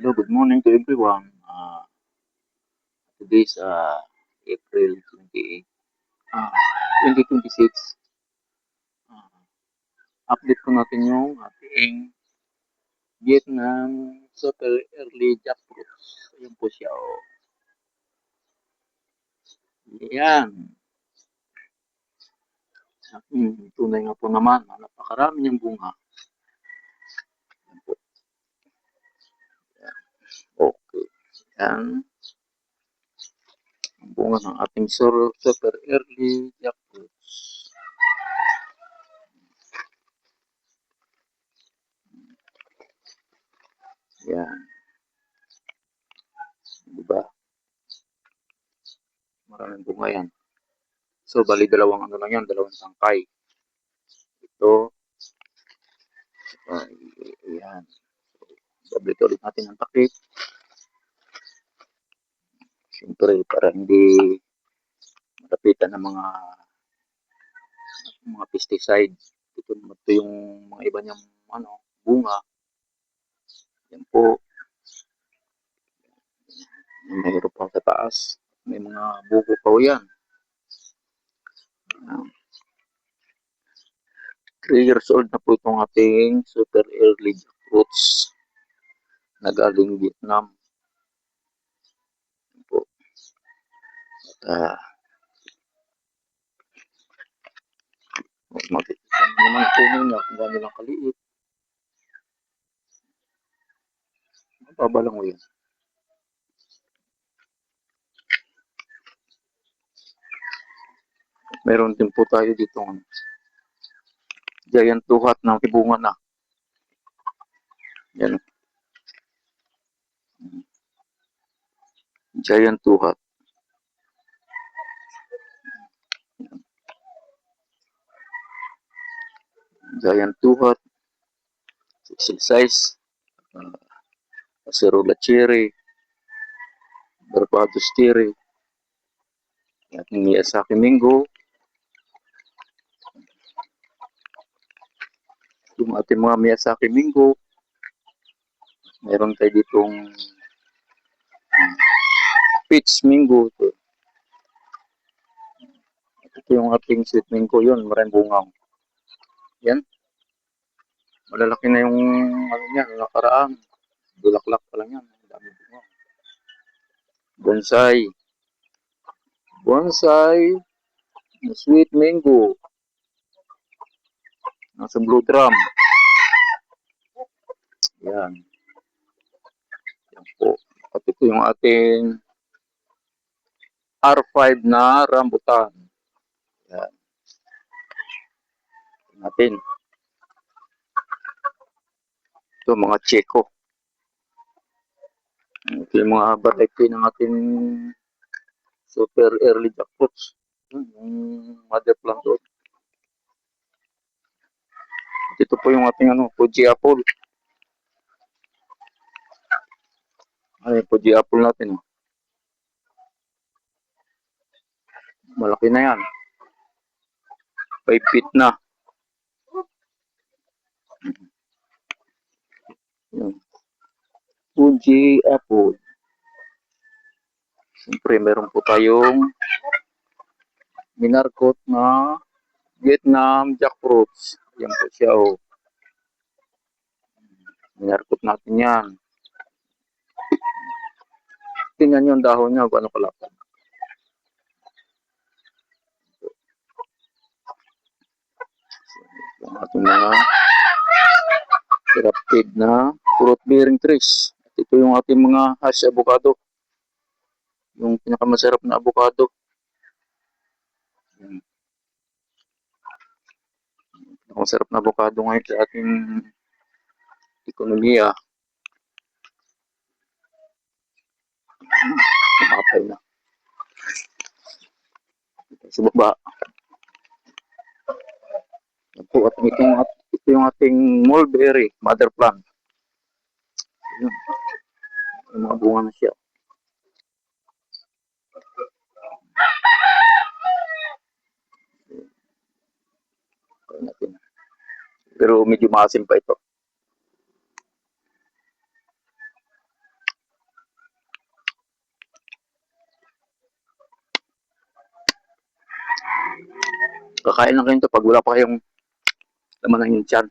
Hello, good morning to everyone. Today's April 28, 2026. Uh, Update ko natin yung ating Vietnam Super Early Jackfruit. Ayan po siya. Oh. Yan. Tunay nga po naman. Napakarami niyang bunga. Yan po. Yan. Okay. Yan. Ang bunga ng ating Super Early Jackfruit. Yan. Diba? Maraming bunga yan. So, bali dalawang ano lang yan, dalawang tangkay. Ito, ayan. Double ulit natin ang takip. Siyempre, para hindi malapitan ng mga pesticides. Ito yung mga iba niyang bunga. Yan po. Mayroon pa sa taas. May mga buko pa yan. 3 years old na po itong ating super early fruits na galing Vietnam. Yan po. At makikita naman ang puno niya kung gano'n lang kaliit. Mababalang mo yan. Meron din po tayo dito giant tuhat na tibungan na. Yan. Giant tuhat. Giant tuhat. Size. Acerola cherry. Barbados cherry. At Miyazaki Mingo. Yung ating mga Miyazaki Mingo. Meron tayo ditong peach mingo. Ito yung ating sweet mingo yun. Maraming bungang. Yan. Malalaki na yung niya, nakaraan. Bulaklak pa lang yan. Dami bungang. Bonsai. Bonsai. Sweet mango. Nasa blue drum. Yan. Yan po. At ito yung ating R5 na rambutan. Yan. Natin. Ito mga cheko. Ito yung mga variety ng ating super early jackfruits. Yung mother plant doon. Ito po yung ating Fuji apple. Ay, Fuji apple natin. Malaki na yan. 5 feet na. Yan. Fuji apple. Siyempre, meron po tayong minarkot na Vietnam jackfruits. Yan po siya. Oh. Minarkot natin yan. Tingnan nyo ang dahon niya kung ano kalapad. Yung ating mga grafted na fruit bearing trees. At ito yung ating mga hash avocado. Yung pinakamasarap na avocado. Pinakamasarap na avocado ngayon sa ating ekonomiya. Kumapay na. Sa baba. Po, at ito yung ating mulberry mother plant. Yun. Yung mga bunga na siya. Pero medyo maasim pa ito. Kakain lang kayo ito pag wala pa kayong laman ng yung tiyan.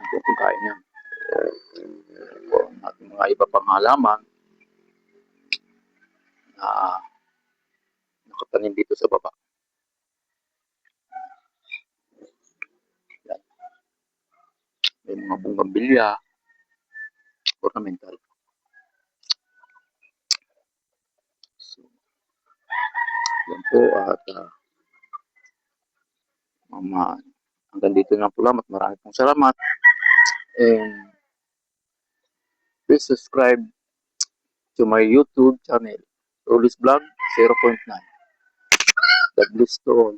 Ito ang kain niya. Ito ang ating mga iba pang halaman na nakatanim dito sa baba. Yan. May mga bunggambilya, ornamental. So, yan po at hanggang dito na po lang at maraming pong salamat. And please subscribe to my YouTube channel, Rolly's Vlog 0.9. God bless to all.